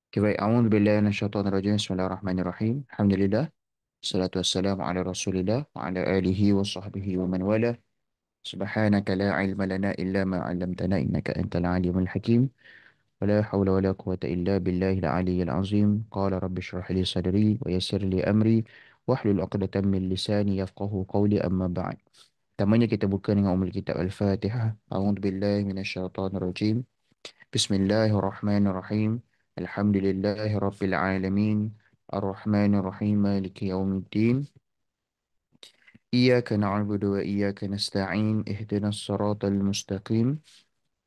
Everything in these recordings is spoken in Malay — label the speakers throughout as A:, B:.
A: Okay, baik. A'udzubillahi minasyaitonirrajim. Bismillahirrahmanirrahim. Alhamdulillah. Salatu wassalamu ala Rasulillah wa ala alihi wa sahbihi wa man wala. Subhanaka la ilma lana illa ma 'allamtana innaka antal alimul hakim. Wa la hawla wa la quwwata illa billahil aliyyil azim. Qala rabbi shrah li sadri wa yassir li amri wahlul 'uqdatam min lisani yafqahu qawli amma ba'd. Pertamanya kita buka dengan umul kitab Al-Fatihah. A'udzubillahi minasyaitonirrajim. Bismillahirrahmanirrahim. Alhamdulillahi Rabbil Alamin. Ar-Rahmanir-Rahim. Maliki yawmiddin. Iyaka na'budu wa iyaka nasta'in. Ihdinas siratal mustaqim.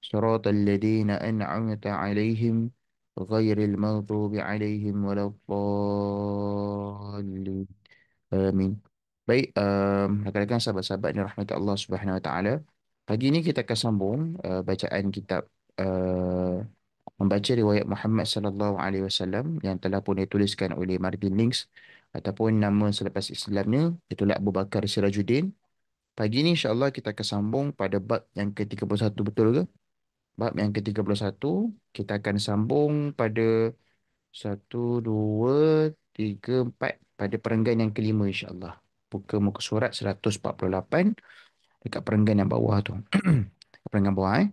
A: Siratal ladzina an'amta 'alaihim ghairil maghdubi 'alaihim waladdallin. Amin. Baik, rakan-rakan sahabat-sahabat yang rahmati Allah Subhanahu Wa Taala. Pagi ini kita akan sambung bacaan kitab membaca riwayat Muhammad sallallahu alaihi wasallam yang telah pun dituliskan oleh Martin Links ataupun nama selepas Islamnya itulah Abu Bakar Sirajuddin. Pagi ini insya-Allah kita akan sambung pada bab yang ke-31, betul ke? Bab yang ke-31 kita akan sambung pada satu, 2, 3, 4 pada perenggan yang kelima insya-Allah. Buka muka surat 148 dekat perenggan yang bawah tu. Perenggan bawah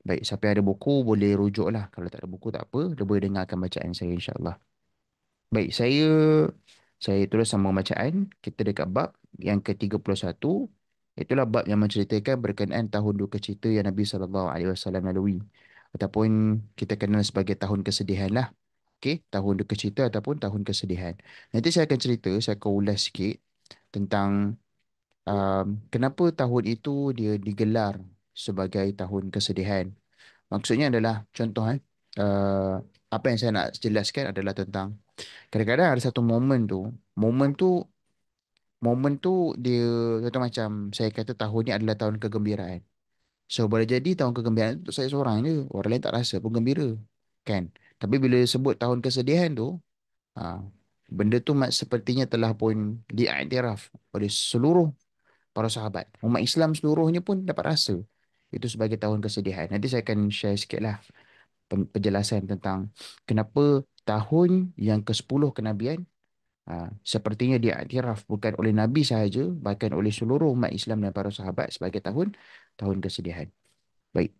A: Baik, siapa yang ada buku boleh rujuk lah. Kalau tak ada buku tak apa, dia boleh dengarkan bacaan saya insya-Allah. Baik, saya terus sambung bacaan. Kita dekat bab yang ke-31. Itulah bab yang menceritakan berkenaan tahun duka cita yang Nabi SAW lalui. Ataupun kita kenal sebagai tahun kesedihan lah. Okey, tahun duka cita ataupun tahun kesedihan. Nanti saya akan cerita, saya akan ulas sikit tentang kenapa tahun itu dia digelar sebagai tahun kesedihan. Maksudnya adalah contoh uh, apa yang saya nak jelaskan adalah tentang kadang-kadang ada satu momen tu momen tu dia contoh macam saya kata tahun ni adalah tahun kegembiraan. So boleh jadi tahun kegembiraan untuk saya seorang je, orang lain tak rasa pun gembira. Kan? Tapi bila sebut tahun kesedihan tu, ha, benda tu sepertinya telah pun diiktiraf oleh seluruh para sahabat. Umat Islam seluruhnya pun dapat rasa itu sebagai tahun kesedihan. Nanti saya akan share sikit lah penjelasan tentang kenapa tahun yang ke-10 kenabian sepertinya diiktiraf bukan oleh Nabi sahaja, bahkan oleh seluruh umat Islam dan para sahabat sebagai tahun kesedihan. Baik.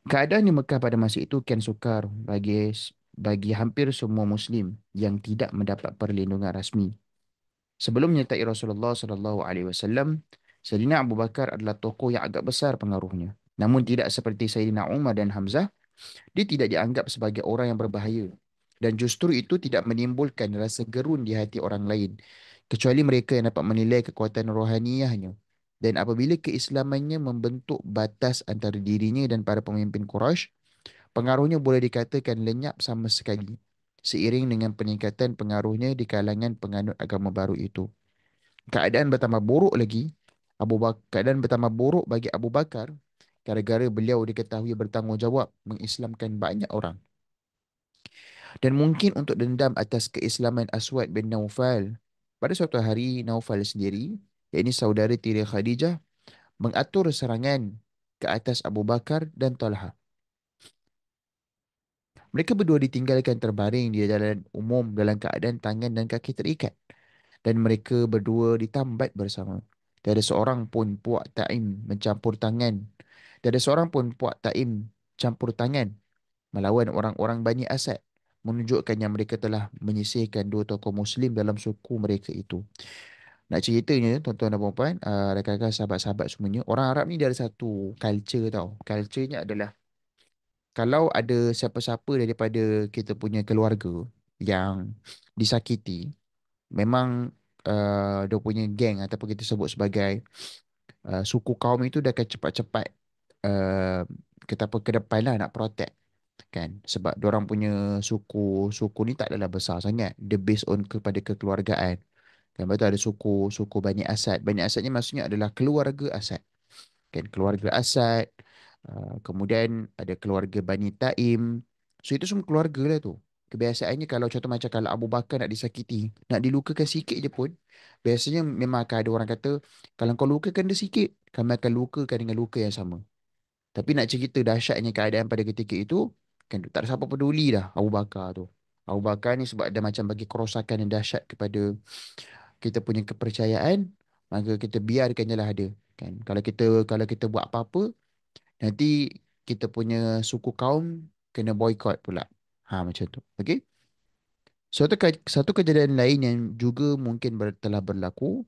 A: Keadaan di Mekah pada masa itu kian sukar bagi hampir semua Muslim yang tidak mendapat perlindungan rasmi. Sebelum menyertai Rasulullah SAW, Sayyidina Abu Bakar adalah tokoh yang agak besar pengaruhnya. Namun tidak seperti Sayyidina Umar dan Hamzah, dia tidak dianggap sebagai orang yang berbahaya. Dan justru itu tidak menimbulkan rasa gerun di hati orang lain. Kecuali mereka yang dapat menilai kekuatan rohaniyahnya. Dan apabila keislamannya membentuk batas antara dirinya dan para pemimpin Quraisy, pengaruhnya boleh dikatakan lenyap sama sekali. Seiring dengan peningkatan pengaruhnya di kalangan penganut agama baru itu. Keadaan bertambah buruk bagi Abu Bakar gara-gara beliau diketahui bertanggungjawab mengislamkan banyak orang. Dan mungkin untuk dendam atas keislaman Aswad bin Naufal. Pada suatu hari, Naufal sendiri, yakni saudara tiri Khadijah, mengatur serangan ke atas Abu Bakar dan Talha. Mereka berdua ditinggalkan terbaring di jalan umum dalam keadaan tangan dan kaki terikat. Dan mereka berdua ditambat bersama. Tiada seorang pun puak taim mencampur tangan. Tiada seorang pun puak taim campur tangan melawan orang-orang Bani Asad, menunjukkan yang mereka telah menyisihkan dua tokoh Muslim dalam suku mereka itu. Nak ceritanya, tuan-tuan dan puan-puan, rakan-rakan sahabat-sahabat semuanya, orang Arab ni dia ada satu culture tau. Culture-nya adalah kalau ada siapa-siapa daripada kita punya keluarga yang disakiti, memang dia punya geng ataupun kita sebut sebagai suku kaum itu dia akan cepat-cepat uh, kita apa ke depan lah nak protect kan, sebab orang punya suku ni tak adalah besar sangat, dia based on kepada kekeluargaan kan. Betul, ada suku Bani Asad ni maksudnya adalah keluarga Asad kan, keluarga Asad. Kemudian ada keluarga Bani Taim. So itu semua keluarga lah tu. Kebiasaannya kalau contoh macam kalau Abu Bakar nak disakiti, nak dilukakan sikit je pun, biasanya memang akan ada orang kata, kalau kau lukakan dia sikit, kami akan lukakan dengan luka yang sama. Tapi nak cerita dahsyatnya keadaan pada ketika itu, kan tak ada siapa peduli dah Abu Bakar tu. Abu Bakar ni sebab ada macam bagi kerosakan yang dahsyat kepada kita punya kepercayaan, maka kita biarkan je lah ada. Kan? Kalau kita buat apa-apa, nanti kita punya suku kaum kena boycott pula. Macam tu. Okey? Satu kejadian lain yang juga mungkin telah berlaku,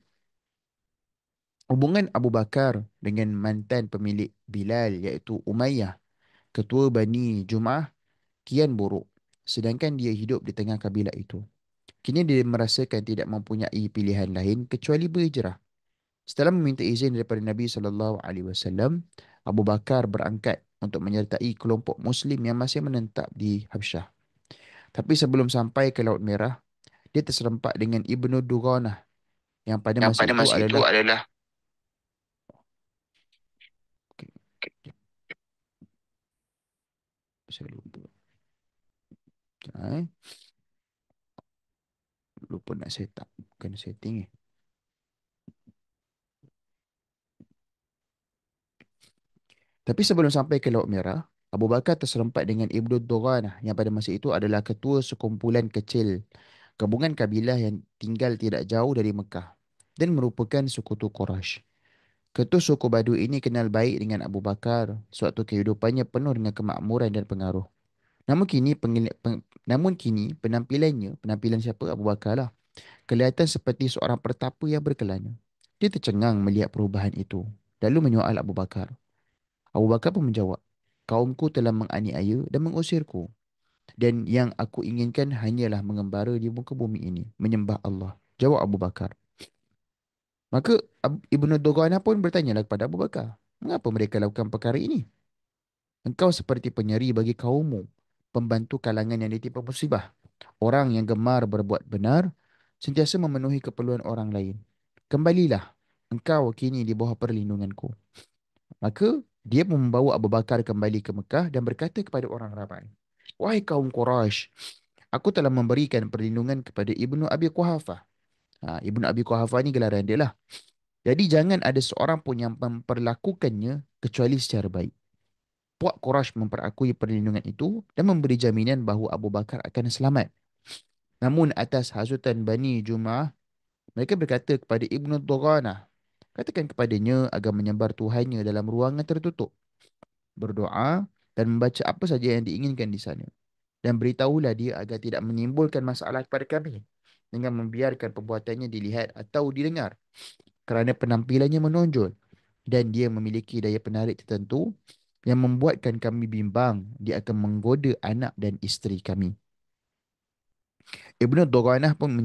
A: hubungan Abu Bakar dengan mantan pemilik Bilal iaitu Umayyah, ketua Bani Jum'ah, kian buruk. Sedangkan dia hidup di tengah kabilah itu. Kini dia merasakan tidak mempunyai pilihan lain kecuali berhijrah. Setelah meminta izin daripada Nabi SAW, Abu Bakar berangkat untuk menyertai kelompok Muslim yang masih menetap di Habsyah. Tapi sebelum sampai ke Laut Merah, dia terserempak dengan Ibnu Dughanah yang pada
B: Yang
A: masa
B: pada
A: itu
B: masa itu
A: adalah
B: adalah
A: okay, saya lupa. Eh, lupa nak set up. Bukan setting eh. Tapi sebelum sampai ke Laut Merah, Abu Bakar terserempak dengan Ibnu Dughanah yang pada masa itu adalah ketua sekumpulan kecil gabungan kabilah yang tinggal tidak jauh dari Mekah dan merupakan sekutu Quraisy. Ketua suku Badu ini kenal baik dengan Abu Bakar suatu kehidupannya penuh dengan kemakmuran dan pengaruh. Namun kini penampilan siapa? Abu Bakar lah, kelihatan seperti seorang pertapa yang berkelana. Dia tercengang melihat perubahan itu, lalu menyoal Abu Bakar. Abu Bakar pun menjawab, kaumku telah menganiaya dan mengusirku. Dan yang aku inginkan hanyalah mengembara di muka bumi ini, menyembah Allah. Jawab Abu Bakar. Maka Ibnu Dughanah pun bertanyalah kepada Abu Bakar, mengapa mereka lakukan perkara ini? Engkau seperti penyeri bagi kaummu, pembantu kalangan yang ditimpa musibah, orang yang gemar berbuat benar, sentiasa memenuhi keperluan orang lain. Kembalilah, engkau kini di bawah perlindunganku. Maka dia pun membawa Abu Bakar kembali ke Mekah dan berkata kepada orang ramai, wahai kaum Quraisy, aku telah memberikan perlindungan kepada Ibnu Abi Quhafah. Ibnu Abi Quhafah ni gelaran dia lah. Jadi jangan ada seorang pun yang memperlakukannya kecuali secara baik. Puak Quraisy memperakui perlindungan itu dan memberi jaminan bahawa Abu Bakar akan selamat. Namun atas hasutan Bani Jum'ah, mereka berkata kepada Ibnu Dughanah, katakan kepadanya agar menyambar Tuhannya dalam ruangan tertutup, berdoa dan membaca apa saja yang diinginkan di sana. Dan beritahulah dia agar tidak menimbulkan masalah kepada kami dengan membiarkan perbuatannya dilihat atau didengar kerana penampilannya menonjol dan dia memiliki daya penarik tertentu yang membuatkan kami bimbang dia akan menggoda anak dan isteri kami. Ibnu Dughanah pun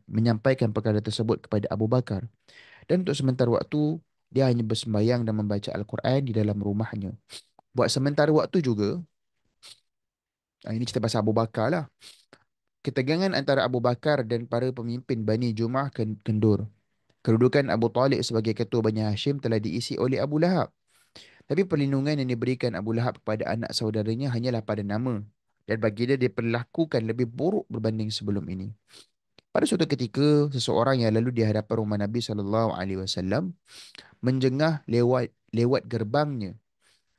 A: menyampaikan perkara tersebut kepada Abu Bakar. Dan untuk sementara waktu, dia hanya bersembayang dan membaca Al-Quran di dalam rumahnya. Buat sementara waktu juga, ini cerita pasal Abu Bakar lah. Ketegangan antara Abu Bakar dan para pemimpin Bani Jum'ah kendur. Kedudukan Abu Talib sebagai ketua Bani Hashim telah diisi oleh Abu Lahab. Tapi perlindungan yang diberikan Abu Lahab kepada anak saudaranya hanyalah pada nama. Dan bagi dia diperlakukan lebih buruk berbanding sebelum ini. Pada suatu ketika, seseorang yang lalu di hadapan rumah Nabi SAW menjengah lewat gerbangnya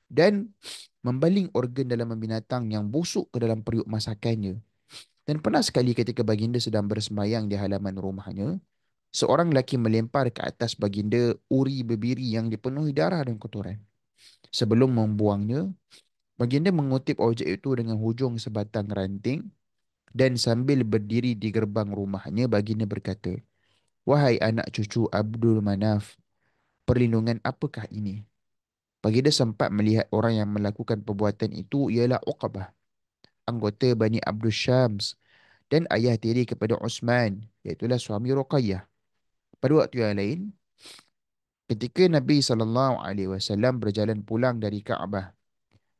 A: dan membaling organ dalam binatang yang busuk ke dalam periuk masakannya. Dan pernah sekali ketika baginda sedang bersemayang di halaman rumahnya, seorang lelaki melempar ke atas baginda uri bebiri yang dipenuhi darah dan kotoran. Sebelum membuangnya, baginda mengutip objek itu dengan hujung sebatang ranting dan sambil berdiri di gerbang rumahnya, baginda berkata, wahai anak cucu Abdul Manaf, perlindungan apakah ini? Baginda sempat melihat orang yang melakukan perbuatan itu ialah Uqbah, anggota Bani Abdul Syams dan ayah tiri kepada Uthman, iaitulah suami Ruqayyah. Pada waktu yang lain, ketika Nabi SAW berjalan pulang dari Kaabah,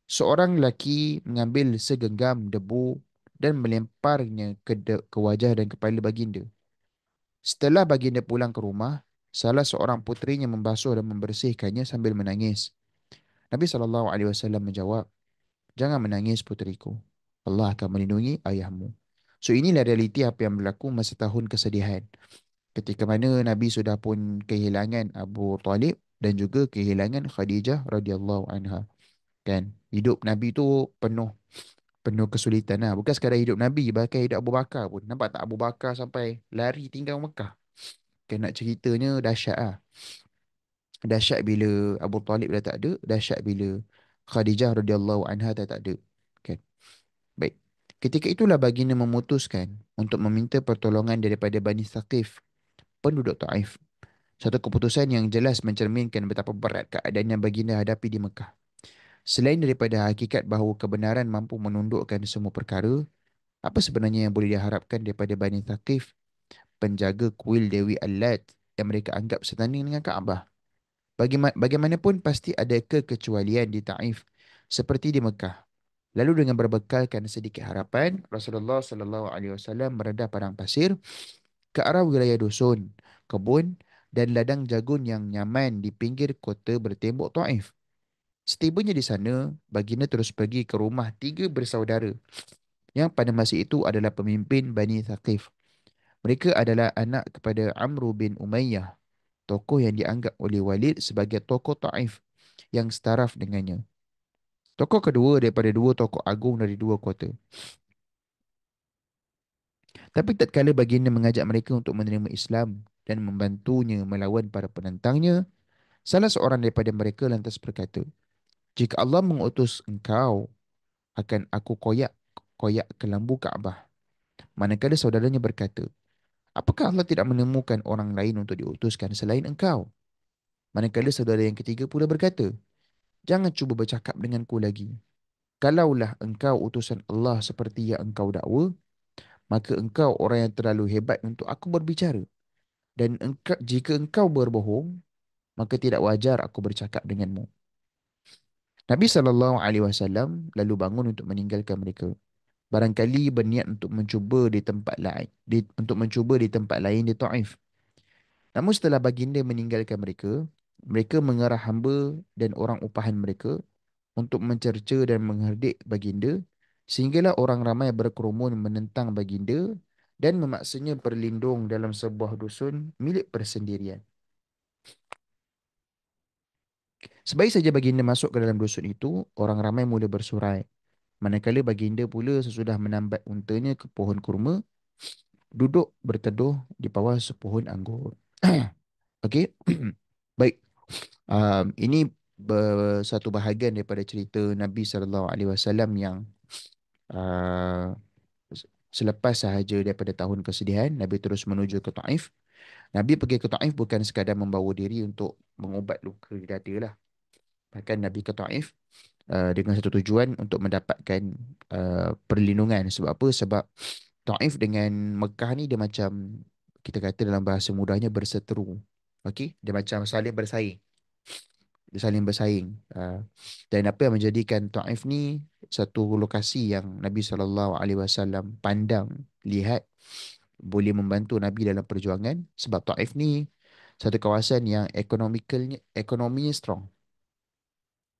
A: seorang lelaki mengambil segenggam debu dan melemparnya ke wajah dan kepala baginda. Setelah baginda pulang ke rumah, salah seorang puterinya membasuh dan membersihkannya sambil menangis. Nabi SAW menjawab, jangan menangis puteriku. Allah akan melindungi ayahmu. So inilah realiti apa yang berlaku masa tahun kesedihan. Ketika mana Nabi sudah pun kehilangan Abu Talib dan juga kehilangan Khadijah radhiyallahu anha. Kan? Hidup Nabi tu penuh Penuh kesulitan lah. Bukan sekadar hidup Nabi, bahkan hidup Abu Bakar pun. Nampak tak Abu Bakar sampai lari tinggal Mekah. Kan nak ceritanya dahsyat lah. Dahsyat bila Abu Talib dah tak ada, dahsyat bila Khadijah radhiyallahu anha dah tak ada. Kan? Baik. Ketika itulah baginda memutuskan untuk meminta pertolongan daripada Bani Thaqif, penduduk Taif. Satu keputusan yang jelas mencerminkan betapa berat keadaan yang baginda hadapi di Mekah. Selain daripada hakikat bahawa kebenaran mampu menundukkan semua perkara, apa sebenarnya yang boleh diharapkan daripada Bani Thaqif, penjaga kuil Dewi Al-Lat yang mereka anggap setanding dengan Kaabah? Bagaimanapun pasti ada kekecualian di Taif seperti di Mekah. Lalu dengan berbekalkan sedikit harapan, Rasulullah sallallahu alaihi wasallam meredah padang pasir ke arah wilayah dusun, kebun dan ladang jagung yang nyaman di pinggir kota bertembok Taif. Setibanya di sana, baginda terus pergi ke rumah tiga bersaudara yang pada masa itu adalah pemimpin Bani Thaqif. Mereka adalah anak kepada Amru bin Umayyah, tokoh yang dianggap oleh Walid sebagai tokoh Taif yang setaraf dengannya. Tokoh kedua daripada dua tokoh agung dari dua kota. Tapi tatkala baginda mengajak mereka untuk menerima Islam dan membantunya melawan para penentangnya, salah seorang daripada mereka lantas berkata, "Jika Allah mengutus engkau, akan aku koyak ke lambu Kaabah." Manakala saudaranya berkata, "Apakah Allah tidak menemukan orang lain untuk diutuskan selain engkau?" Manakala saudara yang ketiga pula berkata, "Jangan cuba bercakap denganku lagi. Kalaulah engkau utusan Allah seperti yang engkau dakwa, maka engkau orang yang terlalu hebat untuk aku berbicara. Dan jika engkau berbohong, maka tidak wajar aku bercakap denganmu." Nabi SAW lalu bangun untuk meninggalkan mereka. Barangkali berniat untuk mencuba di tempat lain, untuk mencuba di tempat lain di Taif. Namun setelah baginda meninggalkan mereka, mereka mengerah hamba dan orang upahan mereka untuk mencerca dan mengherdik baginda, sehinggalah orang ramai berkerumun menentang baginda dan memaksanya berlindung dalam sebuah dusun milik persendirian. Sebaik saja baginda masuk ke dalam dusun itu, orang ramai mula bersurai. Manakala baginda pula sesudah menambat untanya ke pohon kurma, duduk berteduh di bawah sepohon anggur. Okey. Baik. Ini satu bahagian daripada cerita Nabi SAW yang uh, selepas sahaja daripada tahun kesedihan, Nabi terus menuju ke Taif. Nabi pergi ke Taif bukan sekadar membawa diri untuk mengubat luka di dada lah. Bahkan Nabi ke Taif dengan satu tujuan untuk mendapatkan perlindungan. Sebab apa? Sebab Taif dengan Mekah ni dia macam, kita kata dalam bahasa mudahnya, berseteru. Okey, dia macam saling bersaing. Dia saling bersaing. Dan apa yang menjadikan Taif ni satu lokasi yang Nabi SAW pandang, lihat boleh membantu Nabi dalam perjuangan, sebab Taif ni satu kawasan yang ekonominya strong.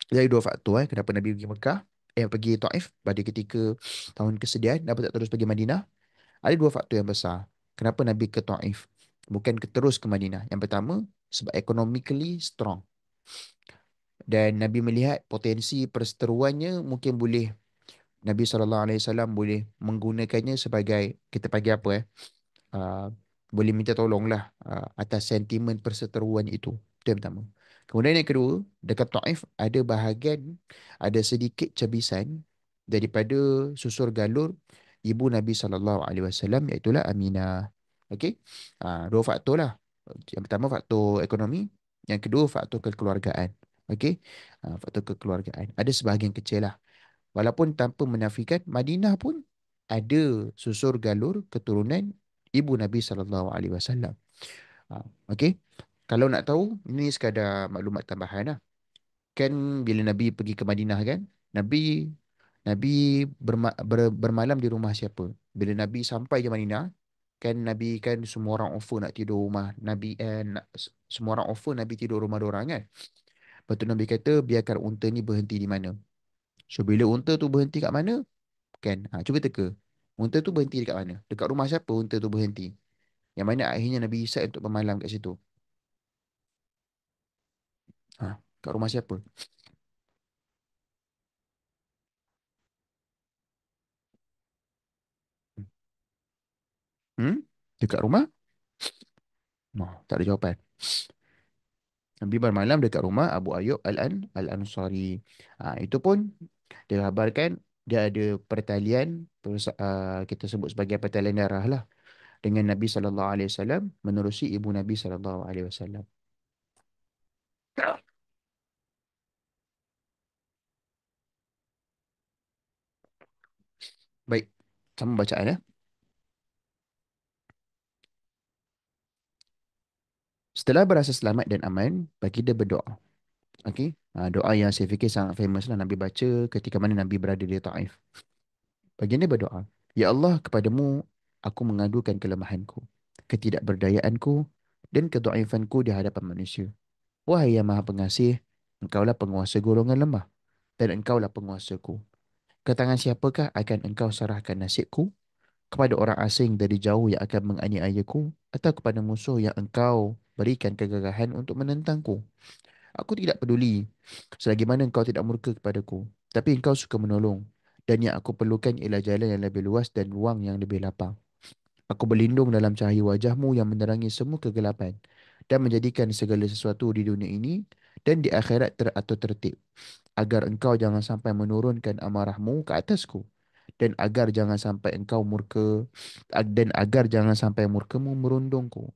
A: Jadi dua faktor kenapa Nabi pergi Mekah, pergi Taif pada ketika tahun kesedihan, dapat tak terus pergi Madinah. Ada dua faktor yang besar. Kenapa Nabi ke Taif? Bukan terus ke Madinah. Yang pertama, sebab economically strong. Dan Nabi melihat potensi perseteruannya mungkin boleh, Nabi SAW boleh menggunakannya sebagai, kita panggil apa uh, boleh minta tolong lah atas sentimen perseteruan itu. Itu yang pertama. Kemudian yang kedua, dekat Taif ada bahagian, ada sedikit cebisan daripada susur galur ibu Nabi SAW, iaitulah Aminah. Okey. Dua faktor lah. Yang pertama faktor ekonomi, yang kedua faktor kekeluargaan. Okey. Faktor kekeluargaan. Ada sebahagian kecil lah. Walaupun tanpa menafikan, Madinah pun ada susur galur keturunan ibu Nabi SAW. Okey. Kalau nak tahu, ini sekadar maklumat tambahan lah. Kan bila Nabi pergi ke Madinah kan, Nabi Nabi bermalam di rumah siapa? Bila Nabi sampai di Madinah, kan Nabi kan semua orang offer nak tidur rumah Nabi, semua orang offer Nabi tidur rumah diorang kan. Lepas tu Nabi kata biarkan unta ni berhenti di mana. So bila unta tu berhenti kat mana? Kan? Cuba teka. Unta tu berhenti dekat mana? Dekat rumah siapa unta tu berhenti? Yang mana akhirnya Nabi decide untuk bermalam kat situ. Kat rumah siapa? Hmm? Dekat rumah? No, tak ada jawapan. Nabi bermalam dekat rumah Abu Ayyub Al-Ansari. Itu pun dia kabarkan dia ada pertalian, kita sebut sebagai pertalian darah lah, dengan Nabi sallallahu alaihi wasallam menerusi ibu Nabi sallallahu alaihi wasallam. Baik, sama bacaan ya. Setelah berasa selamat dan aman, baginda berdoa. Okey. Doa yang saya fikir sangat famous lah Nabi baca ketika mana Nabi berada di Taif. Baginda berdoa, Ya Allah, kepadamu aku mengadukan kelemahanku, ketidakberdayaanku, dan kedaifanku di hadapan manusia. Wahai yang maha pengasih, engkaulah penguasa golongan lemah, dan engkaulah penguasaku. Ke tangan siapakah akan engkau serahkan nasibku? Kepada orang asing dari jauh yang akan menganiayaku, atau kepada musuh yang engkau berikan kegagahan untuk menentangku? Aku tidak peduli selagi mana engkau tidak murka kepadaku, tapi engkau suka menolong. Dan yang aku perlukan ialah jalan yang lebih luas dan ruang yang lebih lapang. Aku berlindung dalam cahaya wajahmu yang menerangi semua kegelapan dan menjadikan segala sesuatu di dunia ini dan di akhirat teratur tertib, agar engkau jangan sampai menurunkan amarahmu ke atasku, dan agar jangan sampai engkau murka, dan agar jangan sampai murkamu merundungku.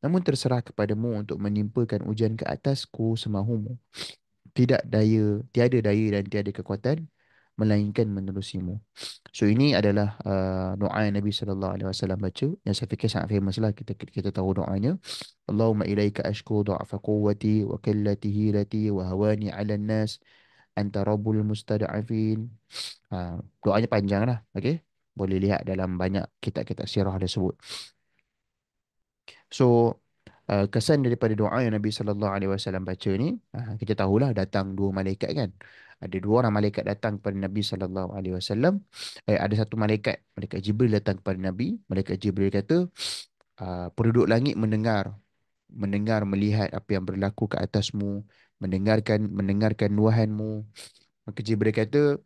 A: Namun terserah kepadamu untuk menimpakan ujian ke atasku semahumu. Tiada daya dan tiada kekuatan melainkan menerusimu. So ini adalah doa yang Nabi sallallahu alaihi wasallam baca, yang saya fikir sangat famous lah, kita tahu doanya. Allahumma ilaika ashku dha'fa quwwati wa qillati hilati wa hawani 'ala nas anta rabbul mustada'afin. Doanya panjang lah, okey. Boleh lihat dalam banyak kitab-kitab sirah dia sebut. So, kesan daripada doa yang Nabi sallallahu alaihi wasallam baca ni, kita tahulah datang dua malaikat kan. Ada dua orang malaikat datang kepada Nabi sallallahu alaihi wasallam. Ada satu malaikat, malaikat Jibril datang kepada Nabi. Malaikat Jibril kata, penduduk langit mendengar melihat apa yang berlaku ke atasmu, mendengarkan nuahanmu. Maka Jibril kata,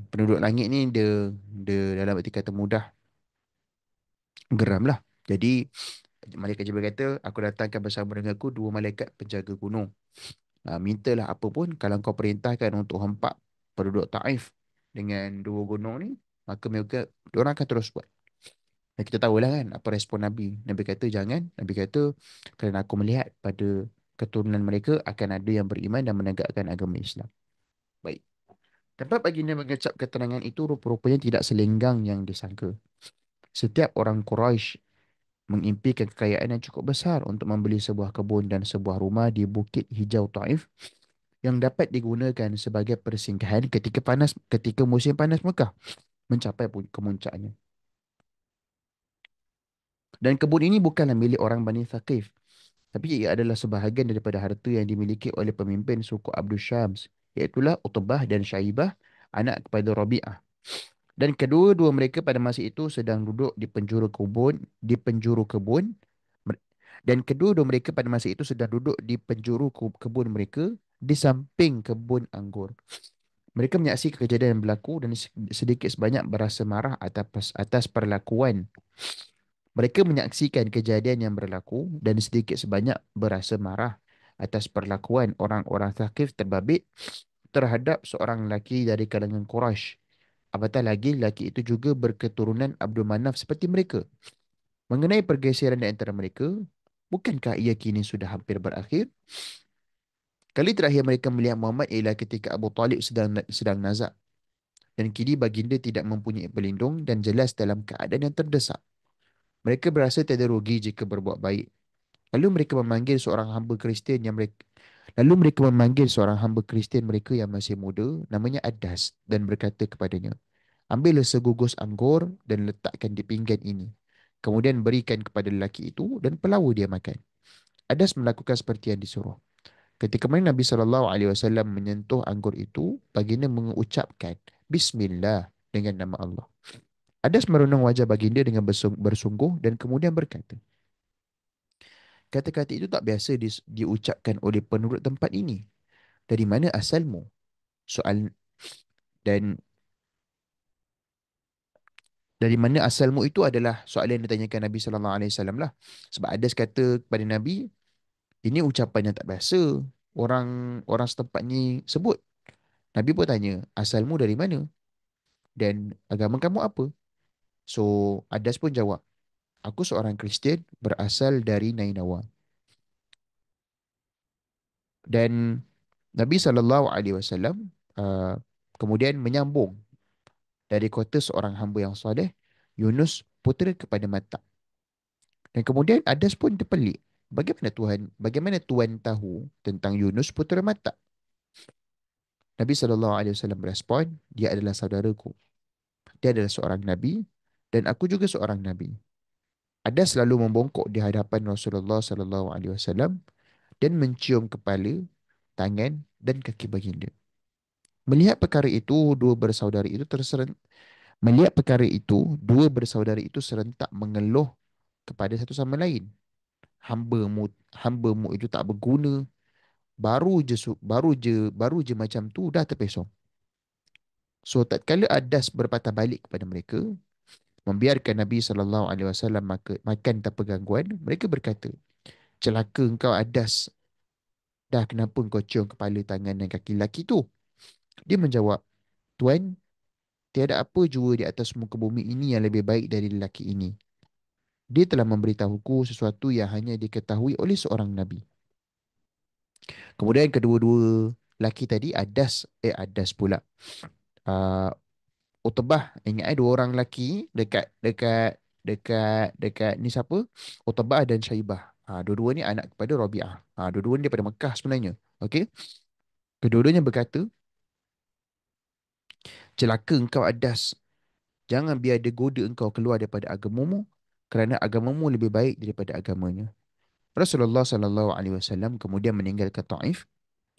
A: penduduk langit ni dia dalam arti kata mudah geram lah. Jadi malaikat Jibril kata, aku datangkan bersama dengan aku dua malaikat penjaga gunung. Mintalah apa pun, kalau kau perintahkan untuk hempak penduduk Taif dengan dua gunung ni, maka mereka, diorang akan terus buat. Dan kita tahulah kan apa respon Nabi. Nabi kata jangan. Nabi kata, kerana aku melihat pada keturunan mereka akan ada yang beriman dan menegakkan agama Islam. Baik. Tempat baginda mengecap keterangan itu rupa-rupanya tidak selenggang yang disangka. Setiap orang Quraisy mengimpikan kekayaan yang cukup besar untuk membeli sebuah kebun dan sebuah rumah di Bukit Hijau Taif yang dapat digunakan sebagai persinggahan ketika musim panas Mekah mencapai kemuncaknya. Dan kebun ini bukanlah milik orang Bani Thaqif, tapi ia adalah sebahagian daripada harta yang dimiliki oleh pemimpin suku Abdul Syams, iaitulah Utbah dan Syaibah, anak kepada Rabi'ah. Dan kedua-dua mereka pada masa itu sedang duduk di penjuru kebun. Mer- Dan kedua-dua mereka pada masa itu sedang duduk di penjuru kebun mereka di samping kebun anggur. Mereka menyaksikan kejadian yang berlaku dan sedikit sebanyak berasa marah atas perlakuan. Mereka menyaksikan kejadian yang berlaku dan sedikit sebanyak berasa marah atas perlakuan orang-orang Thaqif terbabit terhadap seorang lelaki dari kalangan Quraisy. Apatah lagi lelaki itu juga berketurunan Abdul Manaf seperti mereka. Mengenai pergeseran di antara mereka, bukankah ia kini sudah hampir berakhir? Kali terakhir mereka melihat Muhammad ialah ketika Abu Talib sedang nazak, dan kini baginda tidak mempunyai pelindung dan jelas dalam keadaan yang terdesak. Mereka berasa tiada rugi jika berbuat baik. Lalu mereka memanggil seorang hamba Kristian yang mereka Lalu mereka memanggil seorang hamba Kristian mereka yang masih muda, namanya Adas, dan berkata kepadanya, ambillah segugus anggur dan letakkan di pinggan ini. Kemudian berikan kepada lelaki itu dan pelawa dia makan. Adas melakukan seperti yang disuruh. Ketika mana Nabi SAW menyentuh anggur itu, baginda mengucapkan Bismillah dengan nama Allah. Adas merenung wajah baginda dengan bersungguh dan kemudian berkata, kata-kata itu tak biasa diucapkan oleh penduduk tempat ini. Dari mana asalmu? Soal dan Dari mana asalmu itu adalah soalan yang ditanyakan Nabi sallallahu alaihi wasallam lah. Sebab Adas kata kepada Nabi, ini ucapan yang tak biasa. Orang orang setempat ni sebut. Nabi pun tanya, asalmu dari mana? Dan agama kamu apa? So, Adas pun jawab, aku seorang Kristian berasal dari Nainawa. Dan Nabi SAW kemudian menyambung dari kota seorang hamba yang soleh, Yunus putera kepada Matta. Dan kemudian Adas pun terpelik. Bagaimana Tuhan tahu tentang Yunus putera Matta? Nabi SAW berespon, dia adalah saudaraku. Dia adalah seorang Nabi dan aku juga seorang Nabi. Adas selalu membongkok di hadapan Rasulullah SAW dan mencium kepala, tangan dan kaki baginda. Melihat perkara itu, melihat perkara itu, dua bersaudara itu serentak mengeluh kepada satu sama lain. Hamba-Mu itu tak berguna. Baru je macam tu dah terpesong. So tatkala Adas berpatah balik kepada mereka, membiarkan Nabi SAW makan tanpa gangguan, mereka berkata, celaka engkau Adas, dah kenapa engkau cium kepala, tangan dan kaki lelaki tu? Dia menjawab, Tuan, tiada apa jua di atas muka bumi ini yang lebih baik dari lelaki ini. Dia telah memberitahuku sesuatu yang hanya diketahui oleh seorang Nabi. Kemudian kedua-dua lelaki tadi, Adas pula. Uh, Utbah, ingat dua orang lelaki dekat dekat dekat dekat ni siapa? Utbah dan Syaibah. Dua-dua ni anak kepada Rabi'ah. Dua-dua ni daripada Mekah sebenarnya. Okey. Kedua-duanya berkata, celaka engkau Adas. Jangan biar dia goda engkau keluar daripada agamamu kerana agamamu lebih baik daripada agamanya. Rasulullah SAW kemudian meninggalkan Taif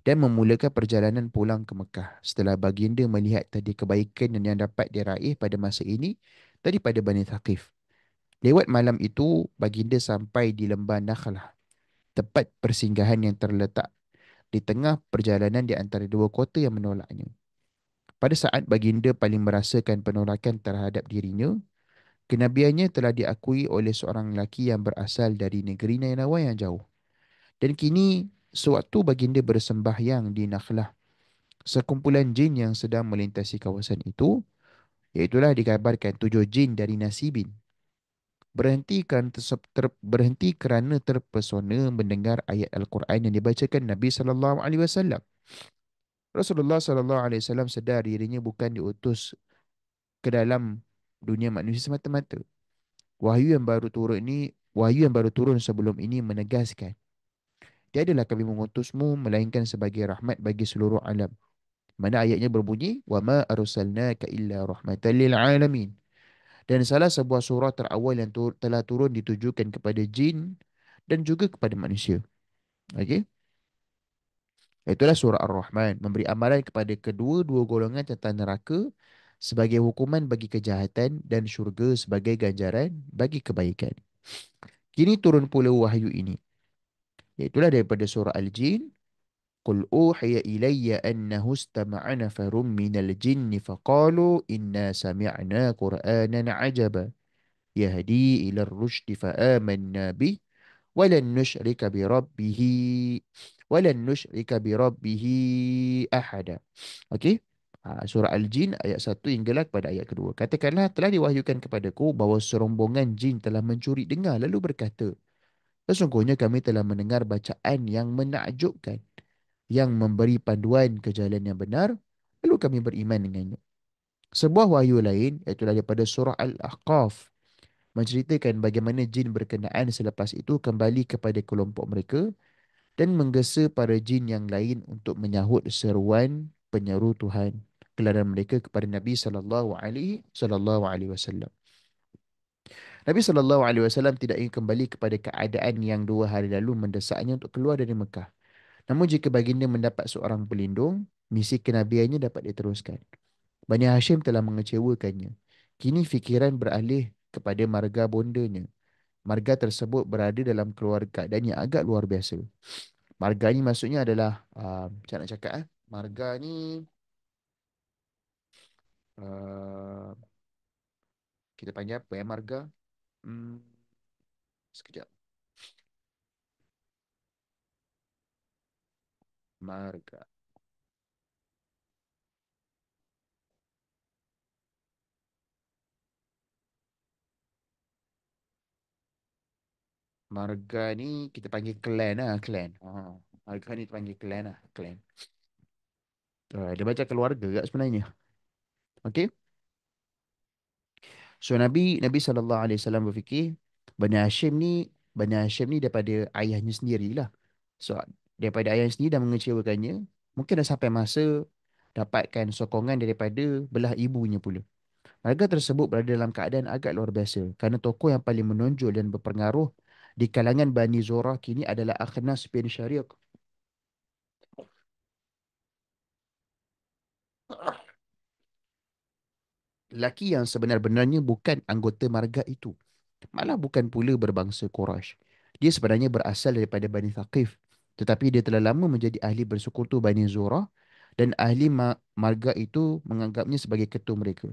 A: dan memulakan perjalanan pulang ke Mekah setelah baginda melihat tadi kebaikan yang dapat diraih pada masa ini daripada Bani Thaqif. Lewat malam itu, baginda sampai di lembah Nakhlah, tempat persinggahan yang terletak di tengah perjalanan di antara dua kota yang menolaknya. Pada saat baginda paling merasakan penolakan terhadap dirinya, kenabiannya telah diakui oleh seorang lelaki yang berasal dari negeri Nainawa yang jauh. Dan kini, sewaktu baginda bersembahyang di Nakhlah, sekumpulan jin yang sedang melintasi kawasan itu, iaitulah dikabarkan 7 jin dari Nasibin, berhenti kerana terpesona mendengar ayat Al-Quran yang dibacakan Nabi SAW. Rasulullah SAW sedar dirinya bukan diutus ke dalam dunia manusia semata-mata. Wahyu yang baru turun sebelum ini menegaskan, tiadalah kami mengutusmu melainkan sebagai rahmat bagi seluruh alam. Mana ayatnya berbunyi, wa ma arsalnaka illa rahmatan lil alamin. Dan salah sebuah surah terawal yang telah turun ditujukan kepada jin dan juga kepada manusia. Okey? Itulah surah Ar-Rahman, memberi amaran kepada kedua-dua golongan tentang neraka sebagai hukuman bagi kejahatan dan syurga sebagai ganjaran bagi kebaikan. Kini turun pula wahyu ini, iaitulah daripada surah Al-Jin. Qul uhiya ilayya annahu istama'a nafarun minal jinni faqalu inna sami'na qur'anan ajaba yahdi ila ar-rusydi fa amanna bih walan nusyrika bi rabbih ahada. Okey. Surah Al-Jin ayat 1 hinggalah kepada ayat kedua. Katakanlah telah diwahyukan kepadaku bahawa serombongan jin telah mencuri dengar lalu berkata, sesungguhnya kami telah mendengar bacaan yang menakjubkan yang memberi panduan ke jalan yang benar lalu kami beriman dengannya. Sebuah wahyu lain iaitu daripada surah Al-Ahqaf menceritakan bagaimana jin berkenaan selepas itu kembali kepada kelompok mereka dan menggesa para jin yang lain untuk menyahut seruan penyeru Tuhan gelaran mereka kepada Nabi sallallahu alaihi wasallam. Nabi SAW tidak ingin kembali kepada keadaan yang 2 hari lalu mendesaknya untuk keluar dari Mekah. Namun jika baginda mendapat seorang pelindung, misi kenabiannya dapat diteruskan. Bani Hashim telah mengecewakannya. Kini fikiran beralih kepada marga bondanya. Marga tersebut berada dalam keadaan yang agak luar biasa. Marga ni maksudnya adalah, macam nak cakap marga ni, uh, Kita panggil apa ya marga? Hmm, sekejap. Marga. Marga ni kita panggil clan lah, clan. Marga ni kita panggil clan lah, clan. Dia macam keluarga kat sebenarnya. Okey. So Nabi SAW berfikir Bani Hashim ni daripada ayahnya sendirilah. So daripada ayahnya sendiri dah mengecewakannya, mungkin dah sampai masa dapatkan sokongan daripada belah ibunya pula. Marga tersebut berada dalam keadaan agak luar biasa kerana tokoh yang paling menonjol dan berpengaruh di kalangan Bani Zurah kini adalah Akhnas bin Syariq. Lelaki yang sebenar-benarnya bukan anggota marga itu. Malah bukan pula berbangsa Quraisy. Dia sebenarnya berasal daripada Bani Thaqif. Tetapi dia telah lama menjadi ahli bersekutu Bani Zurah dan ahli marga itu menganggapnya sebagai ketua mereka.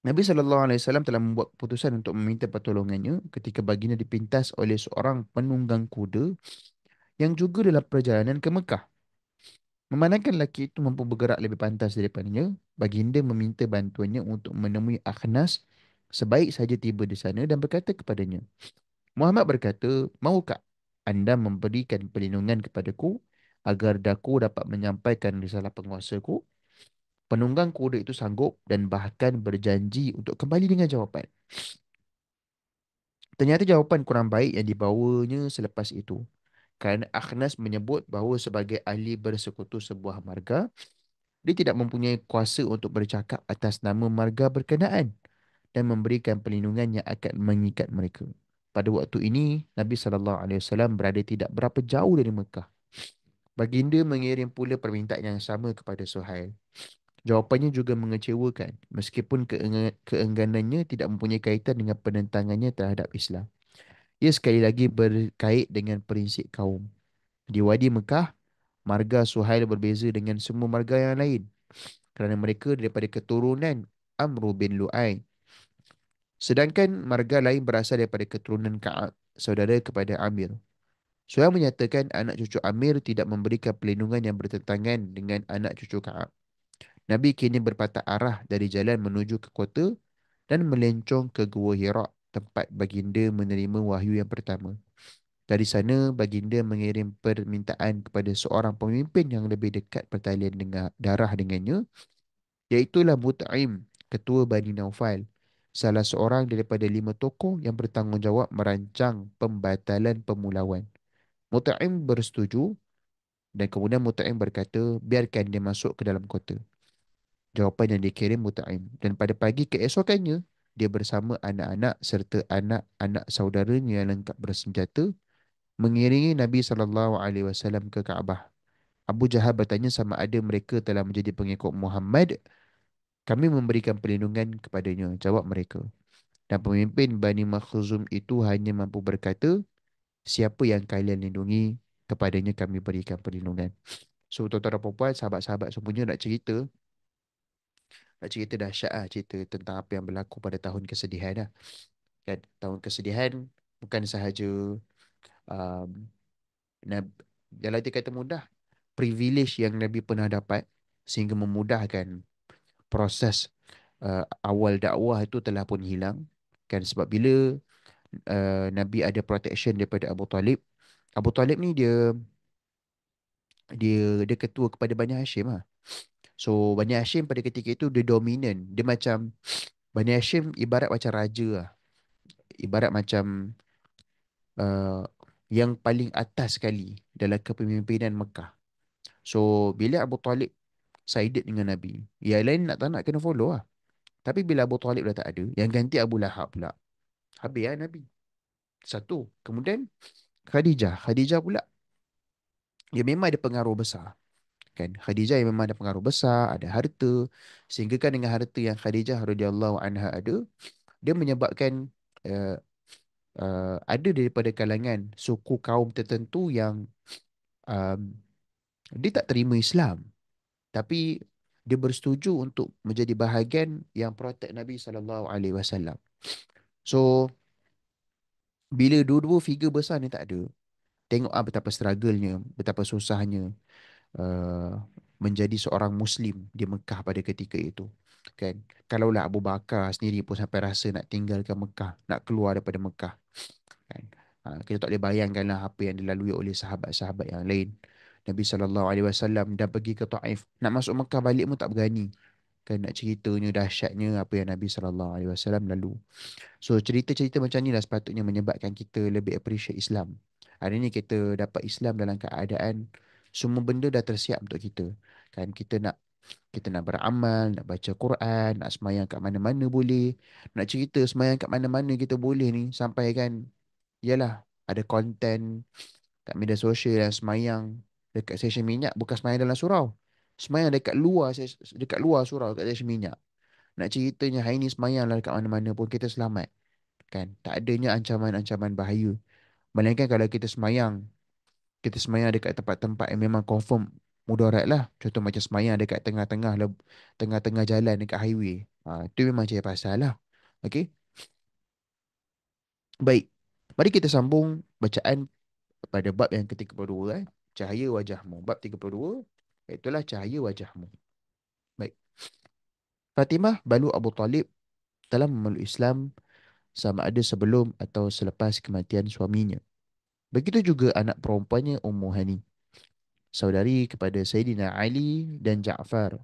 A: Nabi SAW telah membuat keputusan untuk meminta pertolongannya ketika baginda dipintas oleh seorang penunggang kuda yang juga dalam perjalanan ke Mekah. Memandangkan lelaki itu mampu bergerak lebih pantas daripadanya, baginda meminta bantuannya untuk menemui Akhnas sebaik saja tiba di sana dan berkata kepadanya, Muhammad berkata, maukah anda memberikan perlindungan kepadaku agar daku dapat menyampaikan risalah penguasaku? Penunggang kuda itu sanggup dan bahkan berjanji untuk kembali dengan jawapan. Ternyata jawapan kurang baik yang dibawanya selepas itu. Kerana Akhnas menyebut bahawa sebagai ahli bersekutu sebuah marga, dia tidak mempunyai kuasa untuk bercakap atas nama marga berkenaan dan memberikan perlindungan yang akan mengikat mereka. Pada waktu ini, Nabi SAW berada tidak berapa jauh dari Mekah. Baginda mengirim pula permintaan yang sama kepada Suhail. Jawapannya juga mengecewakan, meskipun keengganannya tidak mempunyai kaitan dengan penentangannya terhadap Islam. Ia sekali lagi berkait dengan prinsip kaum. Di Wadi Mekah, marga Suhail berbeza dengan semua marga yang lain kerana mereka daripada keturunan Amru bin Lu'ay. Sedangkan marga lain berasal daripada keturunan Ka'ab, saudara kepada Amir. Suhail menyatakan anak cucu Amir tidak memberikan perlindungan yang bertentangan dengan anak cucu Ka'ab. Nabi kini berpatah arah dari jalan menuju ke kota dan melencong ke Gua Hira, tempat baginda menerima wahyu yang pertama. Dari sana, baginda mengirim permintaan kepada seorang pemimpin yang lebih dekat pertalian dengan darah dengannya, iaitulah Mut'im, ketua Bani Naufal, salah seorang daripada 5 tokoh yang bertanggungjawab merancang pembatalan pemulauan. Mut'im bersetuju dan kemudian Mut'im berkata, biarkan dia masuk ke dalam kota. Jawapan yang dikirim Mut'im. Dan pada pagi keesokannya, dia bersama anak-anak serta anak-anak saudaranya yang lengkap bersenjata mengiringi Nabi SAW ke Kaabah. Abu Jahal bertanya sama ada mereka telah menjadi pengikut Muhammad. Kami memberikan perlindungan kepadanya, jawab mereka. Dan pemimpin Bani Makhzum itu hanya mampu berkata, siapa yang kalian lindungi, kepadanya kami berikan perlindungan. So, tuan-tuan dan puan, sahabat-sahabat semuanya nak cerita dahsyat lah, cerita tentang apa yang berlaku pada tahun kesedihan lah. Kan, tahun kesedihan bukan sahaja um, Nab- dalam arti kata mudah, privilege yang Nabi pernah dapat sehingga memudahkan proses awal dakwah itu telah pun hilang. Kan sebab bila Nabi ada protection daripada Abu Talib. Abu Talib ni dia ketua kepada Bani Hashim lah. So Bani Hashim pada ketika itu dia dominan. Dia macam Bani Hashim ibarat macam raja lah. Ibarat macam uh, yang paling atas sekali dalam kepemimpinan Mekah. So bila Abu Talib sided dengan Nabi, yang lain nak tak nak kena follow lah. Tapi bila Abu Talib dah tak ada, yang ganti Abu Lahab pula. Habis lah Nabi. Satu. Kemudian Khadijah. Khadijah pula. Dia memang ada pengaruh besar. Kan? Khadijah yang memang ada pengaruh besar, ada harta. Sehingga kan dengan harta yang Khadijah radhiyallahu anha ada, dia menyebabkan uh, ada daripada kalangan suku kaum tertentu yang um, dia tak terima Islam. Tapi dia bersetuju untuk menjadi bahagian yang protect Nabi SAW. So, bila dua-dua figure besar ni tak ada, tengok betapa struggle-nya, betapa susahnya uh, menjadi seorang Muslim di Mekah pada ketika itu. Kan? Kalaulah Abu Bakar sendiri pun sampai rasa nak tinggalkan Mekah, nak keluar daripada Mekah. Kan? Kita tak boleh bayangkanlah apa yang dilalui oleh sahabat-sahabat yang lain. Nabi SAW dah pergi ke Taif. Nak masuk Mekah balik pun tak berani. Kan nak ceritanya dahsyatnya apa yang Nabi SAW lalu. So cerita-cerita macam ni lah sepatutnya menyebabkan kita lebih appreciate Islam. Hari ni kita dapat Islam dalam keadaan semua benda dah tersiap untuk kita. Kan kita nak beramal, nak baca Quran, nak semayang kat mana-mana boleh. Nak cerita semayang kat mana-mana kita boleh ni sampai kan yalah ada konten kat media sosial yang semayang dekat stesen minyak bukan semayang dalam surau. Semayang dekat luar surau kat stesen minyak. Nak ceritanya hari ni semayang lah dekat mana-mana pun kita selamat. Kan? Tak adanya ancaman-ancaman bahaya. Melainkan kalau kita semayang dekat tempat-tempat yang memang confirm mudarat lah. Contoh macam semayang dekat tengah-tengah jalan dekat highway. Itu memang cari pasal lah. Okay? Baik. Mari kita sambung bacaan pada bab yang ke-32. Cahaya wajahmu. Bab 32. Itulah cahaya wajahmu. Baik. Fatimah balu Abu Talib telah memeluk Islam sama ada sebelum atau selepas kematian suaminya. Begitu juga anak perempuannya Ummu Hani, saudari kepada Sayyidina Ali dan Ja'far.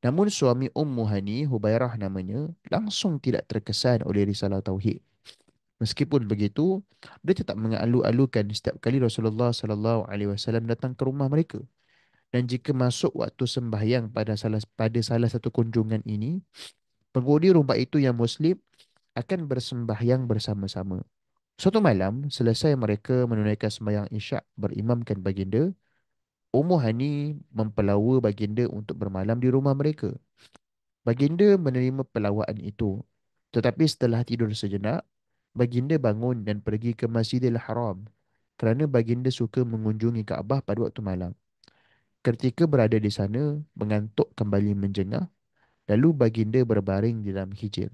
A: Namun suami Ummu Hani, Hubairah namanya, langsung tidak terkesan oleh risalah Tauhid. Meskipun begitu, dia tetap mengalu-alukan setiap kali Rasulullah SAW datang ke rumah mereka. Dan jika masuk waktu sembahyang pada salah satu kunjungan ini, penghuni rumah itu yang Muslim akan bersembahyang bersama-sama. Suatu malam, selesai mereka menunaikan sembahyang Isyak berimamkan baginda, Ummu Hani mempelawa baginda untuk bermalam di rumah mereka. Baginda menerima pelawaan itu. Tetapi setelah tidur sejenak, baginda bangun dan pergi ke Masjidil Haram kerana baginda suka mengunjungi Kaabah pada waktu malam. Ketika berada di sana, mengantuk kembali menjengah, lalu baginda berbaring di dalam hijir.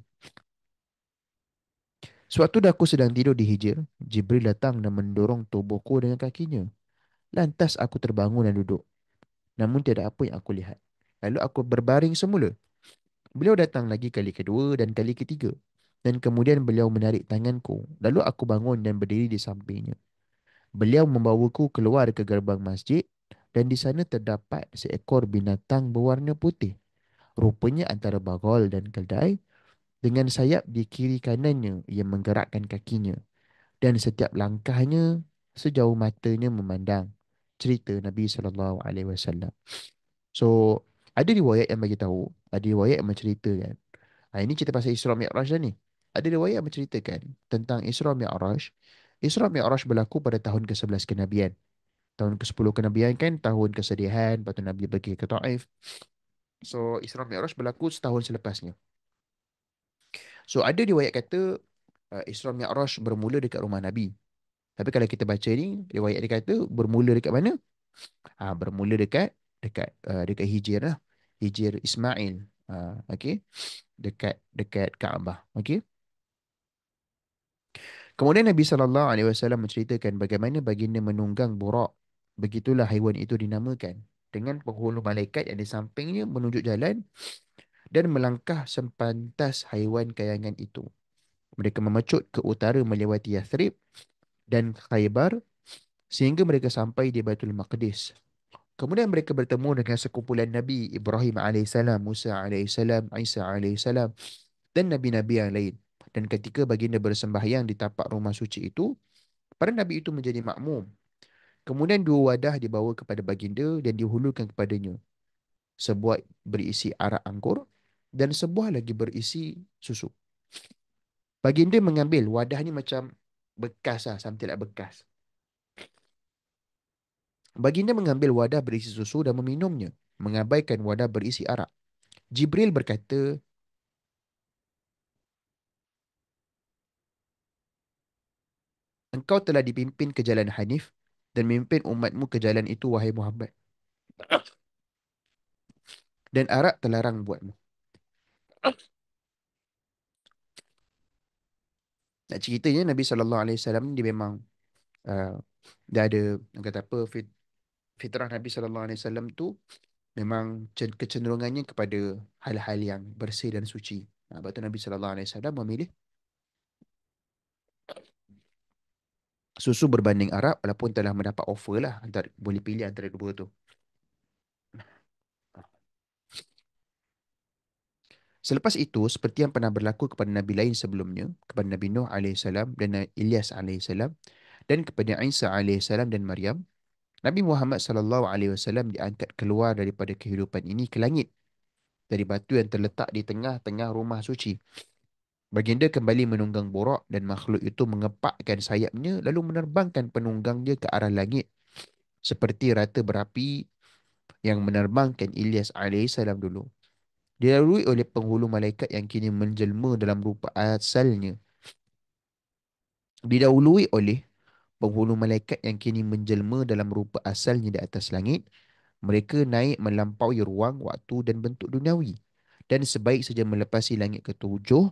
A: Sewaktu aku sedang tidur di hijir, Jibril datang dan mendorong tubuhku dengan kakinya. Lantas aku terbangun dan duduk. Namun tiada apa yang aku lihat. Lalu aku berbaring semula. Beliau datang lagi kali kedua dan kali ketiga. Dan kemudian beliau menarik tanganku. Lalu aku bangun dan berdiri di sampingnya. Beliau membawaku keluar ke gerbang masjid dan di sana terdapat seekor binatang berwarna putih. Rupanya antara bagol dan keldai dengan sayap di kiri kanannya yang menggerakkan kakinya. Dan setiap langkahnya sejauh matanya memandang. Cerita Nabi SAW. So, ada riwayat yang bagi tahu, ada riwayat yang menceritakan. Ini cerita pasal Isra Mi'raj dah ni. Ada riwayat yang menceritakan tentang Isra Mi'raj. Isra Mi'raj berlaku pada tahun ke-11 kenabian. Tahun ke-10 kenabian kan tahun kesedihan, lepas tu Nabi pergi ke Taif. So, Isra Mi'raj berlaku setahun selepasnya. So, ada riwayat kata Isra Mi'raj bermula dekat rumah Nabi. Tapi kalau kita baca ni, riwayat dia kata bermula dekat mana? Bermula dekat Hijir lah. Hijir Ismail. Okey. Dekat Kaabah. Okey. Kemudian Nabi SAW menceritakan bagaimana baginda menunggang burak. Begitulah haiwan itu dinamakan. Dengan penghulu malaikat yang di sampingnya menunjuk jalan dan melangkah sepantas haiwan kayangan itu. Mereka memecut ke utara melewati Yathrib dan Khaybar sehingga mereka sampai di Baitul Maqdis. Kemudian mereka bertemu dengan sekumpulan Nabi Ibrahim alaihissalam, Musa alaihissalam, Isa alaihissalam dan nabi-nabi yang lain. Dan ketika baginda bersembahyang di tapak rumah suci itu, para nabi itu menjadi makmum. Kemudian dua wadah dibawa kepada baginda dan dihulurkan kepadanya. Sebuah berisi arak anggur dan sebuah lagi berisi susu. Baginda mengambil wadah ni macam bekas lah, something like bekas. Baginda mengambil wadah berisi susu dan meminumnya, mengabaikan wadah berisi arak. Jibril berkata, engkau telah dipimpin ke jalan Hanif dan memimpin umatmu ke jalan itu, wahai Muhammad. Dan arak terlarang buatmu. Nak ceritanya Nabi SAW dia memang uh, dia ada, orang kata apa, fitrah Nabi SAW tu memang kecenderungannya kepada hal-hal yang bersih dan suci. Sebab tu Nabi SAW memilih susu berbanding arak walaupun telah mendapat offer lah antara, boleh pilih antara dua tu. Selepas itu, seperti yang pernah berlaku kepada Nabi lain sebelumnya, kepada Nabi Nuh alaihissalam dan Ilyas alaihissalam, dan kepada Isa alaihissalam dan Maryam, Nabi Muhammad sallallahu alaihi wasallam diangkat keluar daripada kehidupan ini ke langit dari batu yang terletak di tengah-tengah rumah suci. Baginda kembali menunggang borak dan makhluk itu mengepakkan sayapnya lalu menerbangkan penunggangnya ke arah langit seperti rata berapi yang menerbangkan Ilyas alaihissalam dulu. Dilalui oleh penghulu malaikat yang kini menjelma dalam rupa asalnya. Didahului oleh penghulu malaikat yang kini menjelma dalam rupa asalnya di atas langit, mereka naik melampaui ruang, waktu dan bentuk duniawi. Dan sebaik saja melepasi langit ketujuh,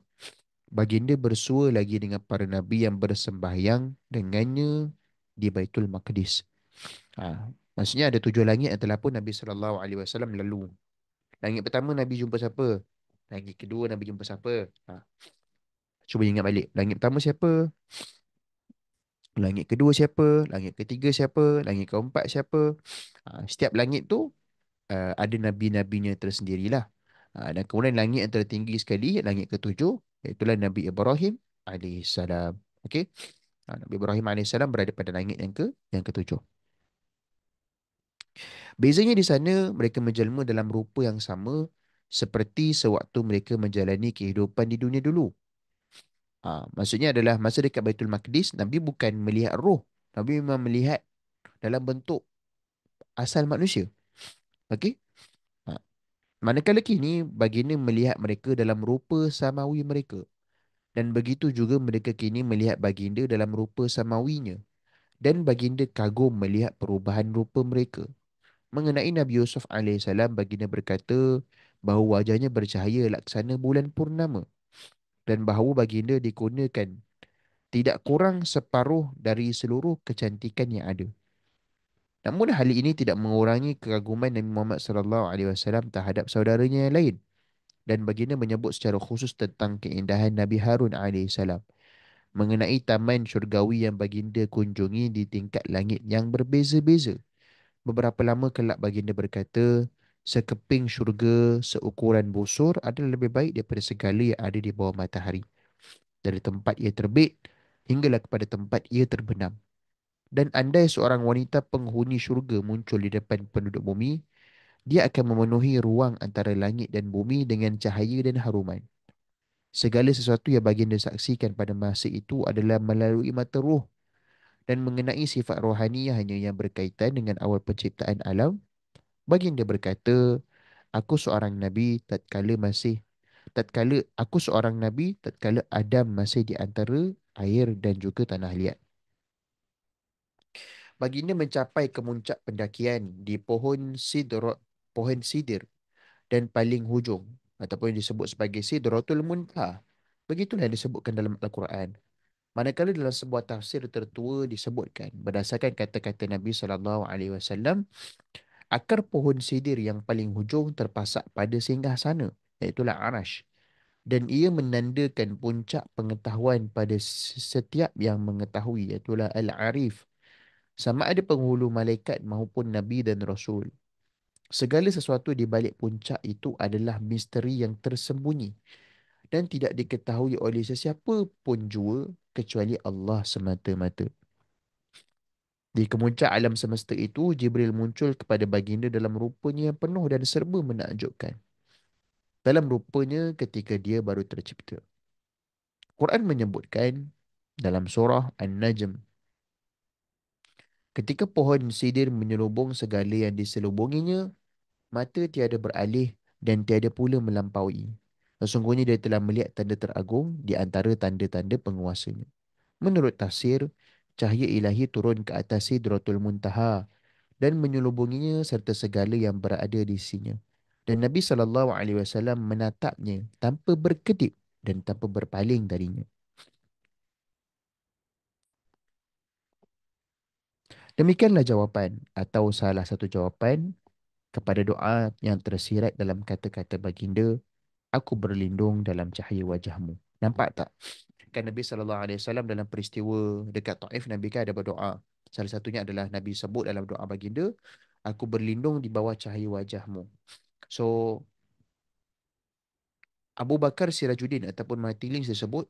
A: baginda bersua lagi dengan para nabi yang bersembahyang dengannya di Baitul Maqdis. Maksudnya ada tujuh langit yang telah pun Nabi SAW lalu. Langit pertama Nabi jumpa siapa? Langit kedua Nabi jumpa siapa? Cuba ingat balik. Langit pertama siapa? Langit kedua siapa? Langit ketiga siapa? Langit keempat siapa? Setiap langit tu ada nabi-nabinya tersendirilah. Dan kemudian langit yang tertinggi sekali, langit ketujuh, iaitulah Nabi Ibrahim alaihissalam. Okey? Nabi Ibrahim alaihissalam berada pada langit yang ketujuh. Bezanya di sana, mereka menjelma dalam rupa yang sama seperti sewaktu mereka menjalani kehidupan di dunia dulu. Maksudnya adalah masa dekat Baitul Maqdis, Nabi bukan melihat roh. Nabi memang melihat dalam bentuk asal manusia. Okey? Ha. Manakala kini, baginda melihat mereka dalam rupa samawi mereka. Dan begitu juga mereka kini melihat baginda dalam rupa samawinya. Dan baginda kagum melihat perubahan rupa mereka. Mengenai Nabi Yusuf alaihissalam, baginda berkata bahawa wajahnya bercahaya laksana bulan purnama. Dan bahawa baginda dikurniakan tidak kurang separuh dari seluruh kecantikan yang ada. Namun hal ini tidak mengurangi kekaguman Nabi Muhammad SAW terhadap saudaranya yang lain, dan baginda menyebut secara khusus tentang keindahan Nabi Harun alaihissalam mengenai taman syurgawi yang baginda kunjungi di tingkat langit yang berbeza-beza. Beberapa lama kelak baginda berkata, sekeping syurga seukuran busur adalah lebih baik daripada segala yang ada di bawah matahari. Dari tempat ia terbit hinggalah kepada tempat ia terbenam. Dan andai seorang wanita penghuni syurga muncul di depan penduduk bumi, dia akan memenuhi ruang antara langit dan bumi dengan cahaya dan haruman. Segala sesuatu yang baginda saksikan pada masa itu adalah melalui mata roh dan mengenai sifat rohaniahnya yang berkaitan dengan awal penciptaan alam. Baginda berkata, aku seorang nabi tatkala aku seorang nabi tatkala Adam masih di antara air dan juga tanah liat. Baginda mencapai kemuncak pendakian di pohon sidir dan paling hujung ataupun yang disebut sebagai Sidratul Muntaha. Begitulah yang disebutkan dalam Al-Quran. Manakala dalam sebuah tafsir tertua disebutkan berdasarkan kata-kata Nabi SAW, akar pohon sidir yang paling hujung terpasak pada singgah sana, iaitulah Arash. Dan ia menandakan puncak pengetahuan pada setiap yang mengetahui, iaitulah Al-Arif. Sama ada penghulu malaikat maupun Nabi dan Rasul. Segala sesuatu di balik puncak itu adalah misteri yang tersembunyi dan tidak diketahui oleh sesiapa pun jua kecuali Allah semata-mata. Di kemuncak alam semesta itu, Jibril muncul kepada baginda dalam rupanya yang penuh dan serba menakjubkan. Dalam rupanya ketika dia baru tercipta. Quran menyebutkan dalam surah An-Najm, ketika pohon sidir menyelubung segala yang diselubunginya, mata tiada beralih dan tiada pula melampaui. Sesungguhnya dia telah melihat tanda teragung di antara tanda-tanda penguasanya. Menurut tafsir, cahaya ilahi turun ke atas Sidratul Muntaha dan menyelubunginya serta segala yang berada di sisinya. Dan Nabi SAW menatapnya tanpa berkedip dan tanpa berpaling darinya. Demikianlah jawapan atau salah satu jawapan kepada doa yang tersirat dalam kata-kata baginda, aku berlindung dalam cahaya wajahmu. Nampak tak? Kan Nabi SAW dalam peristiwa dekat Taif, Nabi kan ada berdoa. Salah satunya adalah Nabi sebut dalam doa baginda, aku berlindung di bawah cahaya wajahmu. So, Abu Bakar Sirajuddin ataupun Matiling disebut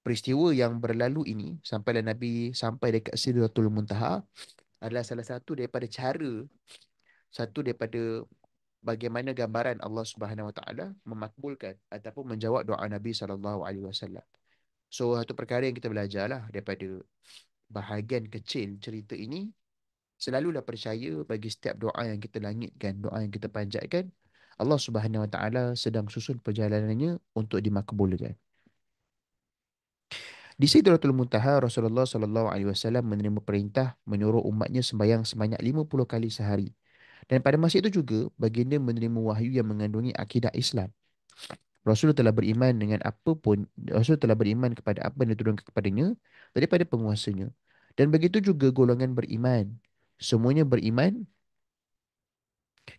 A: peristiwa yang berlalu ini sampailah Nabi sampai dekat Sidratul Muntaha adalah salah satu daripada cara, satu daripada bagaimana gambaran Allah Subhanahu Wa Taala memakbulkan ataupun menjawab doa Nabi SAW. So, satu perkara yang kita belajarlah daripada bahagian kecil cerita ini, selalulah percaya bagi setiap doa yang kita langitkan, doa yang kita panjatkan, Allah Subhanahu Wa Taala sedang susun perjalanannya untuk dimakbulkan. Di Sidratul Muntaha, Rasulullah SAW menerima perintah menyuruh umatnya sembahyang sebanyak 50 kali sehari. Dan pada masa itu juga, baginda menerima wahyu yang mengandungi akidah Islam. Rasul telah beriman dengan apa pun, Rasul telah beriman kepada apa yang diturunkan kepadanya daripada penguasanya. Dan begitu juga golongan beriman. Semuanya beriman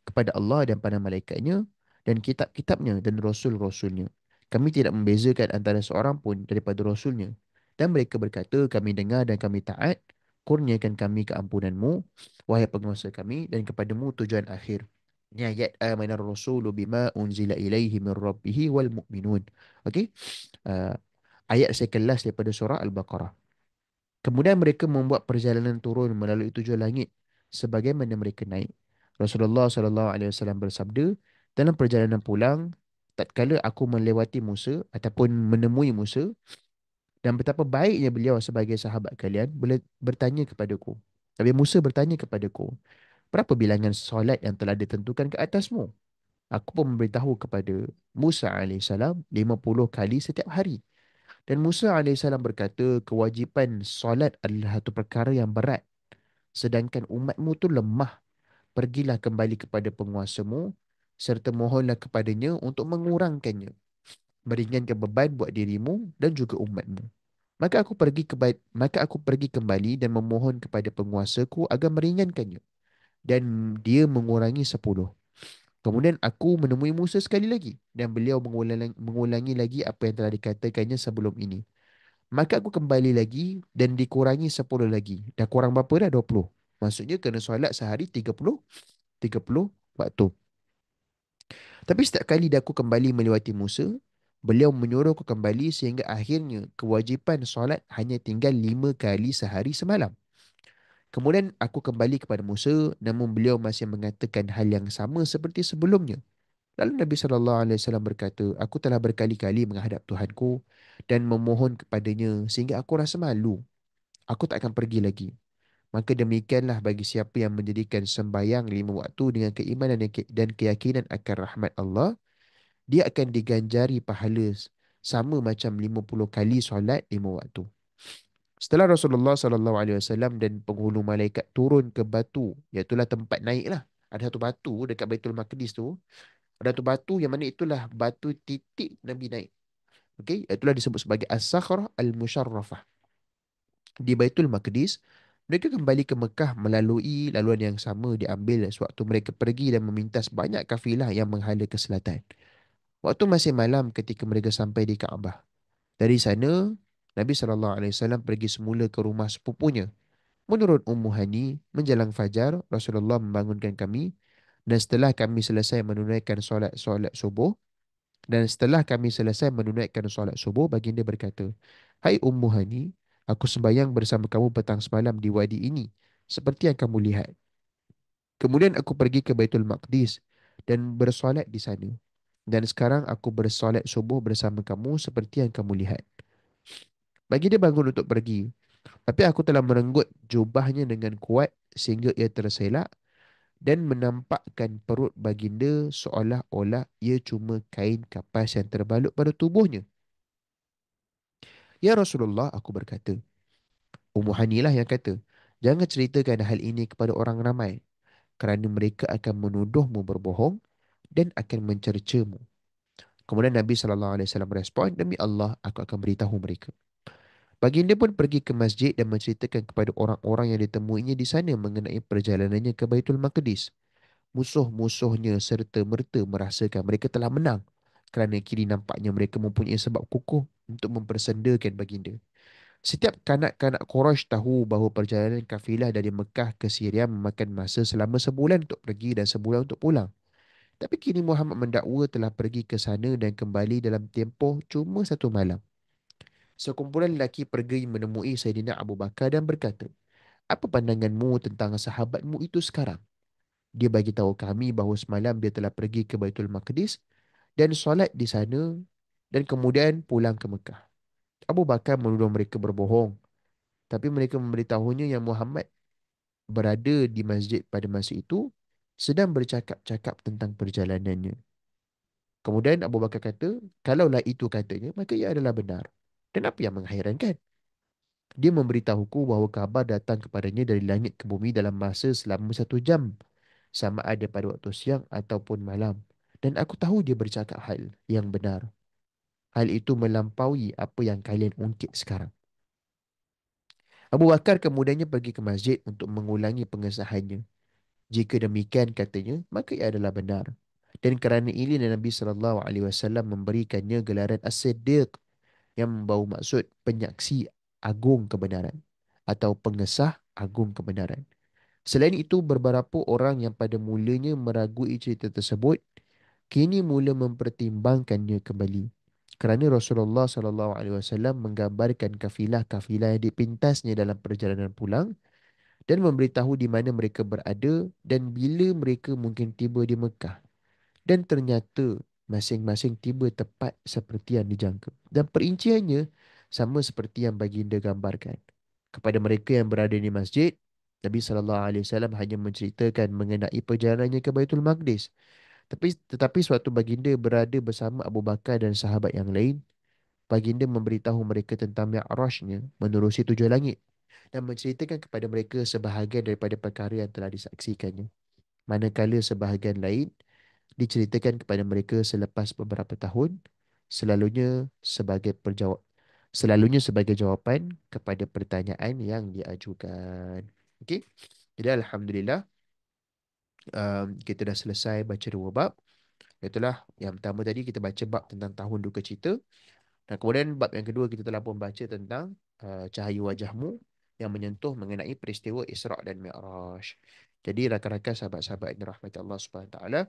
A: kepada Allah dan pada malaikatnya dan kitab-kitabnya dan rasul-rasulnya. Kami tidak membezakan antara seorang pun daripada rasulnya. Dan mereka berkata, kami dengar dan kami taat, kurniakan kami keampunanmu, wahai penguasa kami, dan kepadamu tujuan akhir. Ini ayat amanar rasulu bima unzila ilaihi min rabbihi wal mu'minun. Okey? Uh, ayat sekelas daripada surah Al-Baqarah. Kemudian mereka membuat perjalanan turun melalui tujuh langit sebagaimana mereka naik. Rasulullah SAW bersabda, dalam perjalanan pulang, tatkala aku melewati Musa ataupun menemui Musa dan betapa baiknya beliau sebagai sahabat kalian, bertanya kepadaku. Nabi Musa bertanya kepadaku, berapa bilangan solat yang telah ditentukan ke atasmu? Aku pun memberitahu kepada Musa alaihissalam 50 kali setiap hari. Dan Musa alaihissalam berkata, kewajipan solat adalah satu perkara yang berat. Sedangkan umatmu tu lemah. Pergilah kembali kepada penguasamu serta mohonlah kepadanya untuk mengurangkannya. Meringankan beban buat dirimu dan juga umatmu. Maka aku pergi kembali dan memohon kepada penguasaku agar meringankannya. Dan dia mengurangi 10. Kemudian aku menemui Musa sekali lagi dan beliau mengulangi lagi apa yang telah dikatakannya sebelum ini. Maka aku kembali lagi dan dikurangi 10 lagi. Dah kurang berapa dah? 20. Maksudnya kena solat sehari 30 waktu. Tapi setiap kali aku kembali melewati Musa, beliau menyuruh aku kembali sehingga akhirnya kewajipan solat hanya tinggal 5 kali sehari semalam. Kemudian aku kembali kepada Musa, namun beliau masih mengatakan hal yang sama seperti sebelumnya. Lalu Nabi SAW berkata, aku telah berkali-kali menghadap Tuhanku dan memohon kepadanya sehingga aku rasa malu. Aku tak akan pergi lagi. Maka demikianlah bagi siapa yang menjadikan sembahyang 5 waktu dengan keimanan dan keyakinan akan rahmat Allah, dia akan diganjari pahala sama macam 50 kali solat 5 waktu. Setelah Rasulullah SAW dan penghulu malaikat turun ke batu, iaitulah tempat naik lah. Ada satu batu dekat Baitul Maqdis tu. Ada satu batu yang mana itulah batu titik Nabi naik. Okey, itulah disebut sebagai As-Sakhrah Al-Musharrafah. Di Baitul Maqdis, mereka kembali ke Mekah melalui laluan yang sama diambil sewaktu mereka pergi dan memintas banyak kafilah yang menghala ke selatan. Waktu masih malam ketika mereka sampai di Kaabah. Dari sana, Nabi SAW pergi semula ke rumah sepupunya. Menurut Ummu Hani, menjelang fajar, Rasulullah membangunkan kami dan setelah kami selesai menunaikan solat subuh, baginda berkata, hai Ummu Hani, aku sembahyang bersama kamu petang semalam di wadi ini, seperti yang kamu lihat. Kemudian aku pergi ke Baitul Maqdis dan bersolat di sana. Dan sekarang aku bersolat subuh bersama kamu seperti yang kamu lihat. Baginda bangun untuk pergi. Tapi aku telah merenggut jubahnya dengan kuat sehingga ia terselak dan menampakkan perut baginda seolah-olah ia cuma kain kapas yang terbalut pada tubuhnya. Ya Rasulullah, aku berkata. Ummu Hanilah yang kata, jangan ceritakan hal ini kepada orang ramai kerana mereka akan menuduhmu berbohong dan akan mencercamu. Kemudian Nabi SAW merespon, demi Allah, aku akan beritahu mereka. Baginda pun pergi ke masjid dan menceritakan kepada orang-orang yang ditemuinya di sana mengenai perjalanannya ke Baitul Maqdis. Musuh-musuhnya serta merta merasakan mereka telah menang kerana kini nampaknya mereka mempunyai sebab kukuh untuk mempersendakan baginda. Setiap kanak-kanak Quraisy tahu bahawa perjalanan kafilah dari Mekah ke Syria memakan masa selama sebulan untuk pergi dan sebulan untuk pulang. Tapi kini Muhammad mendakwa telah pergi ke sana dan kembali dalam tempoh cuma satu malam. Sekumpulan lelaki pergi menemui Saidina Abu Bakar dan berkata, apa pandanganmu tentang sahabatmu itu sekarang? Dia bagi tahu kami bahawa semalam dia telah pergi ke Baitul Maqdis dan solat di sana dan kemudian pulang ke Mekah. Abu Bakar menuduh mereka berbohong, tapi mereka memberitahunya yang Muhammad berada di masjid pada masa itu sedang bercakap-cakap tentang perjalanannya. Kemudian Abu Bakar kata, kalaulah itu katanya, maka ia adalah benar. Dan apa yang menghairankan? Dia memberitahuku bahawa kabar datang kepadanya dari langit ke bumi dalam masa selama 1 jam, sama ada pada waktu siang ataupun malam. Dan aku tahu dia bercakap hal yang benar. Hal itu melampaui apa yang kalian ungkit sekarang. Abu Bakar kemudiannya pergi ke masjid untuk mengulangi pengesahannya. Jika demikian katanya, maka ia adalah benar. Dan kerana ini Nabi SAW memberikannya gelaran As-Siddiq yang membawa maksud penyaksi agung kebenaran atau pengesah agung kebenaran. Selain itu, beberapa orang yang pada mulanya meragui cerita tersebut kini mula mempertimbangkannya kembali. Kerana Rasulullah SAW menggambarkan kafilah-kafilah yang dipintasnya dalam perjalanan pulang dan memberitahu di mana mereka berada dan bila mereka mungkin tiba di Mekah. Dan ternyata masing-masing tiba tepat seperti yang dijangka. Dan perinciannya sama seperti yang baginda gambarkan. Kepada mereka yang berada di masjid, Nabi SAW hanya menceritakan mengenai perjalanannya ke Baitul Maqdis. Tetapi suatu baginda berada bersama Abu Bakar dan sahabat yang lain, baginda memberitahu mereka tentang Mi'rajnya menerusi 7 langit dan menceritakan kepada mereka sebahagian daripada perkara yang telah disaksikannya. Manakala sebahagian lain diceritakan kepada mereka selepas beberapa tahun, selalunya sebagai perjawab selalunya sebagai jawapan kepada pertanyaan yang diajukan. Okey. Jadi alhamdulillah kita dah selesai baca 2 bab. Itulah yang pertama tadi kita baca bab tentang tahun duka cita. Dan kemudian bab yang kedua kita telah pun baca tentang cahaya wajahmu yang menyentuh mengenai peristiwa Isra' dan Mi'raj. Jadi rakan-rakan sahabat-sahabat yang dirahmati Allah Subhanahu Wa Taala,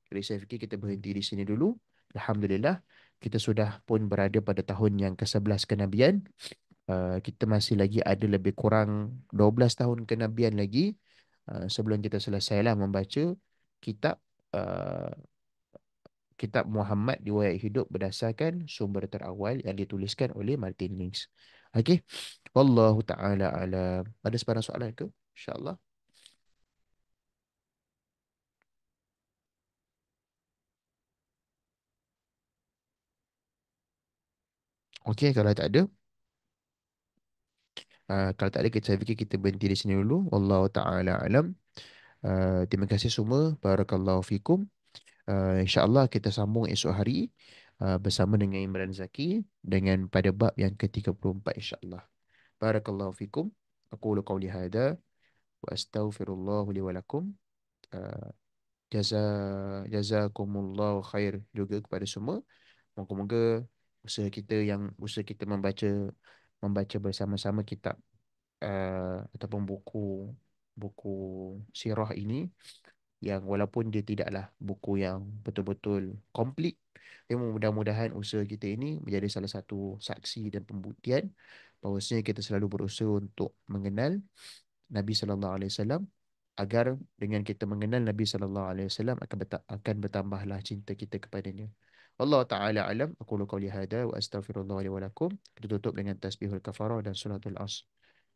A: jadi saya fikir kita berhenti di sini dulu. Alhamdulillah kita sudah pun berada pada tahun yang ke-11 kenabian. Kita masih lagi ada lebih kurang 12 tahun kenabian lagi sebelum kita selesailah membaca kitab uh, kitab Muhammad riwayat hidup berdasarkan sumber terawal yang dituliskan oleh Martin Lings. Okey. Wallahu taala alam. Ada sebarang soalan ke? Insya-Allah. Okey, kalau tak ada, kalau tak ada kita saya fikir kita berhenti di sini dulu. Wallahu taala alam. Terima kasih semua. Barakallahu fikum. InsyaAllah kita sambung esok hari bersama dengan Imran Zaki dengan pada bab yang ke-34 insyaAllah. Barakallahu fikum. Aqulu qawli hadha wa astaghfirullahu li wa lakum. Uh, jaza jazakumullahu khair juga kepada semua. Moga-moga usaha kita membaca bersama-sama kitab ataupun buku buku sirah ini yang walaupun dia tidaklah buku yang betul-betul komplit, tapi mudah-mudahan usaha kita ini menjadi salah satu saksi dan pembuktian bahawasanya kita selalu berusaha untuk mengenal Nabi sallallahu alaihi wasallam agar dengan kita mengenal Nabi sallallahu alaihi wasallam akan bertambahlah cinta kita kepadanya. Allah taala alam, aku qauli hada wa astaghfirullah li wa lakum. Kita tutup dengan tasbihul kafarah dan suratul asr.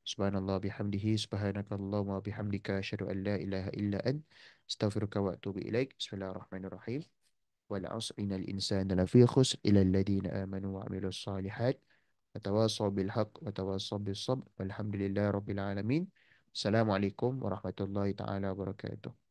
A: Subhanallah bihamdihi subhanakallahumma bihamdika asyhadu an la ilaha illa ant astaghfiruka wa atubu ilaik. Bismillahirrahmanirrahim. Wal 'asr innal insana lafi khusr illa alladhina amanu wa 'amilus solihat wa tawassaw bil haqq wa tawassaw bis sabr walhamdulillahi rabbil alamin. Assalamualaikum warahmatullahi taala wabarakatuh.